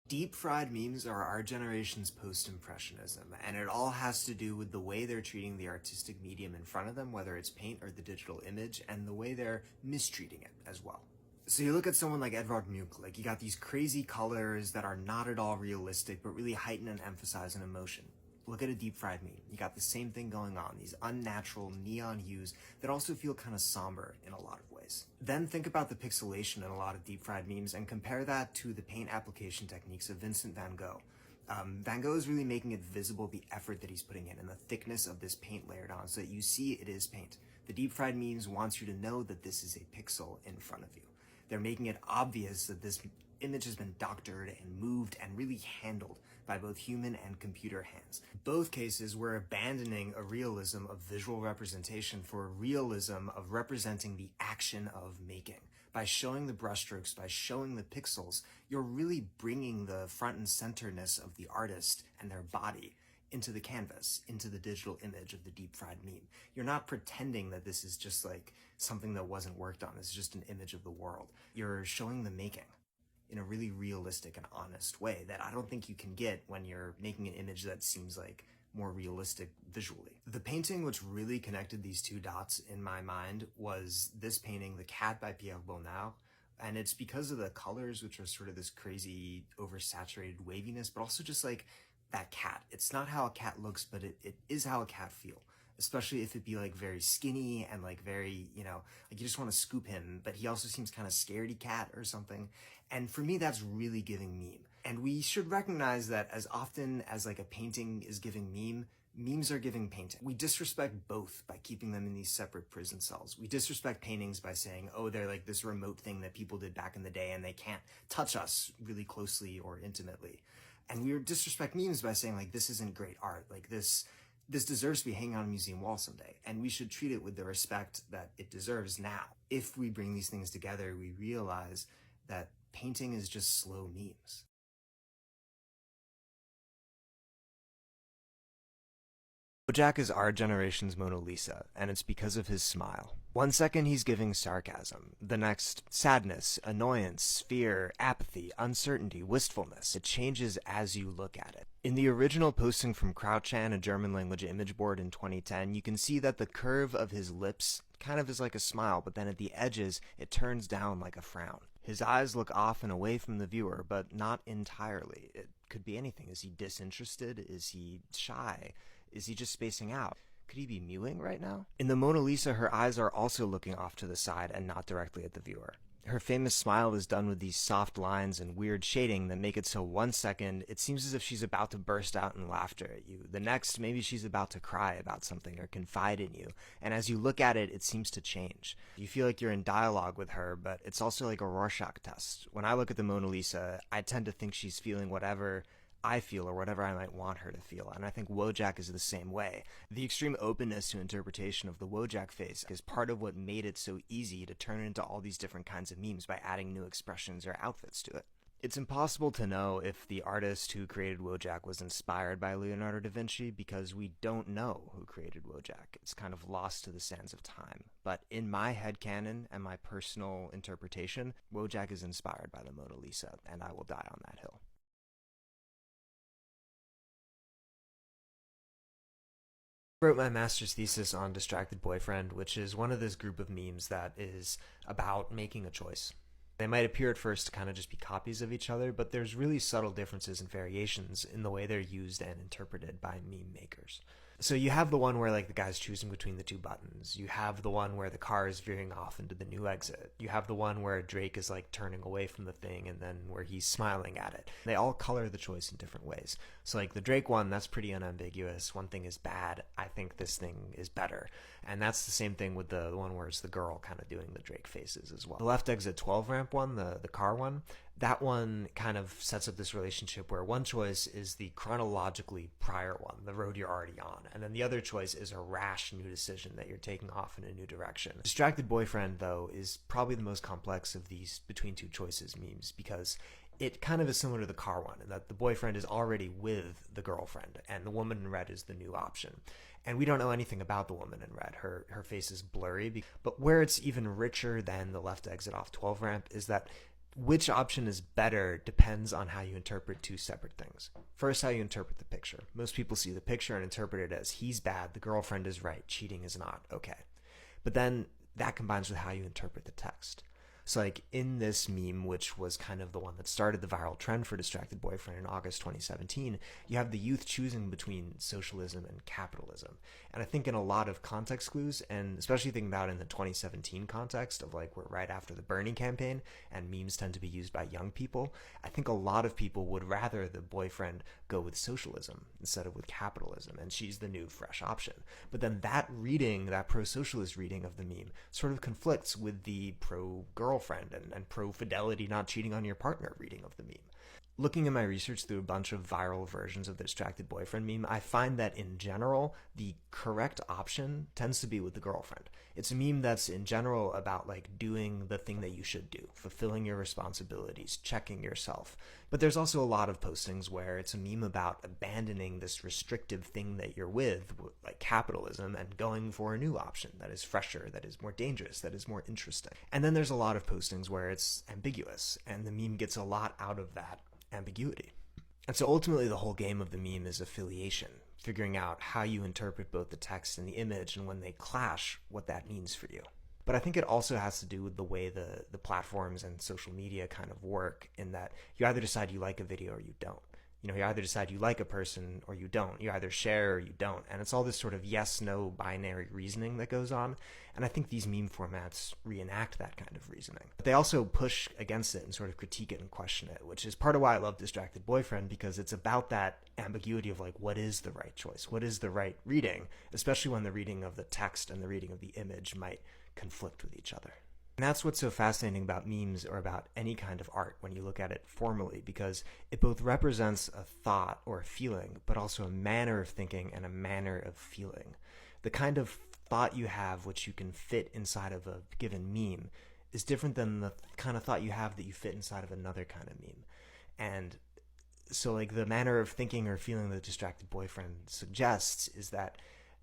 Deep fried memes are our generation's post-impressionism, and it all has to do with the way they're treating the artistic medium in front of them, whether it's paint or the digital image, and the way they're mistreating it as well. So you look at someone like Edvard Munch, like you got these crazy colors that are not at all realistic, but really heighten and emphasize an emotion. Look at a deep fried meme. You got the same thing going on, these unnatural neon hues that also feel kind of somber in a lot of ways. Then think about the pixelation in a lot of deep fried memes and compare that to the paint application techniques of Vincent van Gogh. Van Gogh is really making it visible the effort that he's putting in and the thickness of this paint layered on so that you see it is paint. The deep fried memes wants you to know that this is a pixel in front of you. They're making it obvious that this image has been doctored and moved and really handled by both human and computer hands. In both cases, we're abandoning a realism of visual representation for a realism of representing the action of making. By showing the brushstrokes, by showing the pixels, you're really bringing the front and centerness of the artist and their body into the canvas, into the digital image of the deep fried meme. You're not pretending that this is just like something that wasn't worked on. It's just an image of the world. You're showing the making in a really realistic and honest way that I don't think you can get when you're making an image that seems like more realistic visually. The painting which really connected these two dots in my mind was this painting, The Cat by Pierre Bonnard. And it's because of the colors, which are sort of this crazy oversaturated waviness, but also just like that cat. It's not how a cat looks, but it is how a cat feels. Especially if it be like very skinny and like very, like you just want to scoop him, but he also seems kind of scaredy cat or something. And for me, that's really giving meme. And we should recognize that as often as like a painting is giving meme, memes are giving painting. We disrespect both by keeping them in these separate prison cells. We disrespect paintings by saying, oh, they're like this remote thing that people did back in the day and they can't touch us really closely or intimately. And we disrespect memes by saying like, this isn't great art. Like this deserves to be hanging on a museum wall someday, and we should treat it with the respect that it deserves now. If we bring these things together, we realize that painting is just slow memes. Wojak is our generation's Mona Lisa, and it's because of his smile. One second he's giving sarcasm, the next sadness, annoyance, fear, apathy, uncertainty, wistfulness. It changes as you look at it. In the original posting from Crouchan, a German language image board in 2010, you can see that the curve of his lips kind of is like a smile, but then at the edges it turns down like a frown. His eyes look off and away from the viewer, but not entirely. It could be anything. Is he disinterested? Is he shy? Is he just spacing out? Could he be mewing right now? In the Mona Lisa, her eyes are also looking off to the side and not directly at the viewer. Her famous smile is done with these soft lines and weird shading that make it so one second it seems as if she's about to burst out in laughter at you. The next, maybe she's about to cry about something or confide in you. And as you look at it, it seems to change. You feel like you're in dialogue with her, but it's also like a Rorschach test. When I look at the Mona Lisa, I tend to think she's feeling whatever I feel or whatever I might want her to feel, and I think Wojak is the same way. The extreme openness to interpretation of the Wojak face is part of what made it so easy to turn into all these different kinds of memes by adding new expressions or outfits to it. It's impossible to know if the artist who created Wojak was inspired by Leonardo da Vinci because we don't know who created Wojak. It's kind of lost to the sands of time. But in my headcanon and my personal interpretation, Wojak is inspired by the Mona Lisa, and I will die on that hill. Wrote my master's thesis on Distracted Boyfriend, which is one of this group of memes that is about making a choice. They might appear at first to kind of just be copies of each other, but there's really subtle differences and variations in the way they're used and interpreted by meme makers. So you have the one where like the guy's choosing between the two buttons. You have the one where the car is veering off into the new exit. You have the one where Drake is like turning away from the thing and then where he's smiling at it. They all color the choice in different ways. So like the Drake one, that's pretty unambiguous. One thing is bad. I think this thing is better. And that's the same thing with the one where it's the girl kind of doing the Drake faces as well. The left exit 12 ramp one, the car one, that one kind of sets up this relationship where one choice is the chronologically prior one, the road you're already on, and then the other choice is a rash new decision that you're taking off in a new direction. Distracted Boyfriend, though, is probably the most complex of these between two choices memes because it kind of is similar to the car one in that the boyfriend is already with the girlfriend and the woman in red is the new option. And we don't know anything about the woman in red. Her face is blurry, but where it's even richer than the left exit off 12 ramp is that Which option is better depends on how you interpret two separate things. First, how you interpret the picture. Most people see the picture and interpret it as he's bad, the girlfriend is right, cheating is not. Okay. But then that combines with how you interpret the text. So like in this meme, which was kind of the one that started the viral trend for Distracted Boyfriend in August 2017, you have the youth choosing between socialism and capitalism. And I think in a lot of context clues, and especially thinking about in the 2017 context of like we're right after the Bernie campaign and memes tend to be used by young people, I think a lot of people would rather the boyfriend go with socialism instead of with capitalism, and she's the new fresh option. But then that reading, that pro-socialist reading of the meme, sort of conflicts with the pro-girlfriend and pro-fidelity, not cheating on your partner reading of the meme. Looking at my research through a bunch of viral versions of the Distracted Boyfriend meme, I find that in general, the correct option tends to be with the girlfriend. It's a meme that's in general about like doing the thing that you should do, fulfilling your responsibilities, checking yourself. But there's also a lot of postings where it's a meme about abandoning this restrictive thing that you're with, like capitalism, and going for a new option that is fresher, that is more dangerous, that is more interesting. And then there's a lot of postings where it's ambiguous, and the meme gets a lot out of that ambiguity. And so ultimately the whole game of the meme is affiliation, figuring out how you interpret both the text and the image, and when they clash, what that means for you. But I think it also has to do with the way the platforms and social media kind of work, in that you either decide you like a video or you don't. You know, you either decide you like a person or you don't. You either share or you don't. And it's all this sort of yes-no binary reasoning that goes on. And I think these meme formats reenact that kind of reasoning. But they also push against it and sort of critique it and question it, which is part of why I love Distracted Boyfriend, because it's about that ambiguity of like, what is the right choice? What is the right reading? Especially when the reading of the text and the reading of the image might conflict with each other. And that's what's so fascinating about memes, or about any kind of art, when you look at it formally, because it both represents a thought or a feeling, but also a manner of thinking and a manner of feeling. The kind of thought you have, which you can fit inside of a given meme, is different than the kind of thought you have that you fit inside of another kind of meme. And so like the manner of thinking or feeling that Distracted Boyfriend suggests is that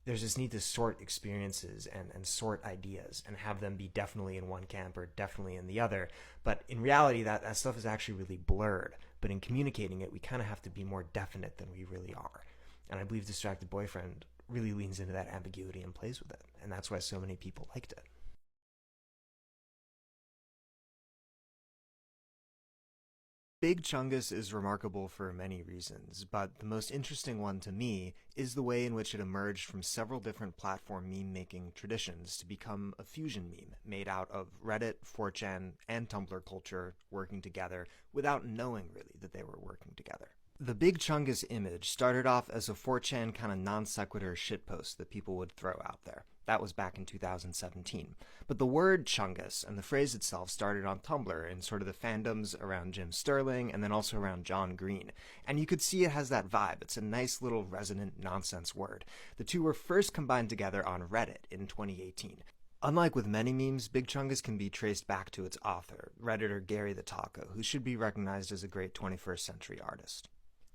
there's this need to sort experiences and sort ideas and have them be definitely in one camp or definitely in the other. But in reality, that stuff is actually really blurred. But in communicating it, we kind of have to be more definite than we really are. And I believe Distracted Boyfriend really leans into that ambiguity and plays with it. And that's why so many people liked it. Big Chungus is remarkable for many reasons, but the most interesting one to me is the way in which it emerged from several different platform meme-making traditions to become a fusion meme made out of Reddit, 4chan, and Tumblr culture working together without knowing really that they were working together. The Big Chungus image started off as a 4chan kind of non sequitur shitpost that people would throw out there. That was back in 2017. But the word Chungus and the phrase itself started on Tumblr in sort of the fandoms around Jim Sterling and then also around John Green. And you could see it has that vibe. It's a nice little resonant nonsense word. The two were first combined together on Reddit in 2018. Unlike with many memes, Big Chungus can be traced back to its author, Redditor Gary the Taco, who should be recognized as a great 21st century artist.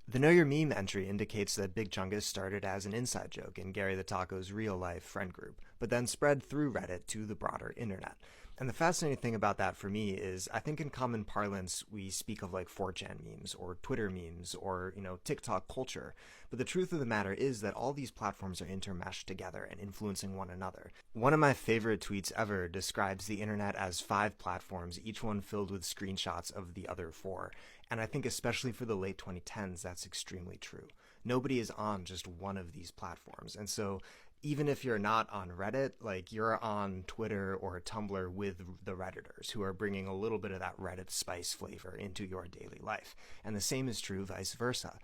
The Know Your Meme entry indicates that Big Chungus started as an inside joke in Gary the Taco's real-life friend group, but then spread through Reddit to the broader internet. And the fascinating thing about that for me is, I think in common parlance, we speak of like 4chan memes or Twitter memes or, TikTok culture. But the truth of the matter is that all these platforms are intermeshed together and influencing one another. One of my favorite tweets ever describes the internet as 5 platforms, each one filled with screenshots of the other 4. And I think especially for the late 2010s, that's extremely true. Nobody is on just one of these platforms. And so even if you're not on Reddit, like you're on Twitter or Tumblr with the Redditors who are bringing a little bit of that Reddit spice flavor into your daily life. And the same is true vice versa.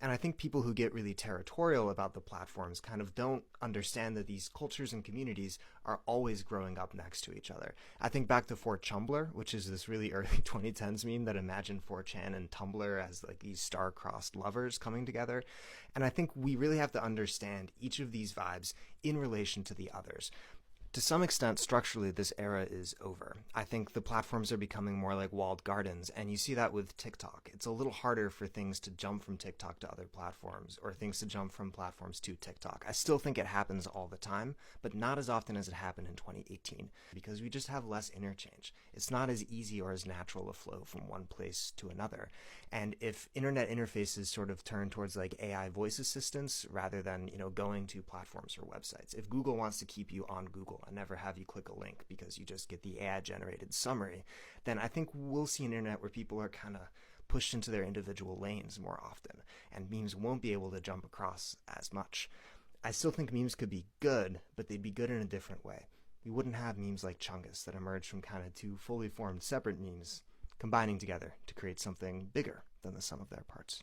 And I think people who get really territorial about the platforms kind of don't understand that these cultures and communities are always growing up next to each other. I think back to 4Chumbler, which is this really early 2010s meme that imagined 4chan and Tumblr as like these star-crossed lovers coming together. And I think we really have to understand each of these vibes in relation to the others. To some extent, structurally, this era is over. I think the platforms are becoming more like walled gardens, and you see that with TikTok. It's a little harder for things to jump from TikTok to other platforms, or things to jump from platforms to TikTok. I still think it happens all the time, but not as often as it happened in 2018, because we just have less interchange. It's not as easy or as natural a flow from one place to another. And if internet interfaces sort of turn towards like AI voice assistants rather than, going to platforms or websites, if Google wants to keep you on Google and never have you click a link because you just get the AI-generated summary, then I think we'll see an internet where people are kind of pushed into their individual lanes more often, and memes won't be able to jump across as much. I still think memes could be good, but they'd be good in a different way. We wouldn't have memes like Chungus that emerge from kind of two fully formed separate memes combining together to create something bigger than the sum of their parts.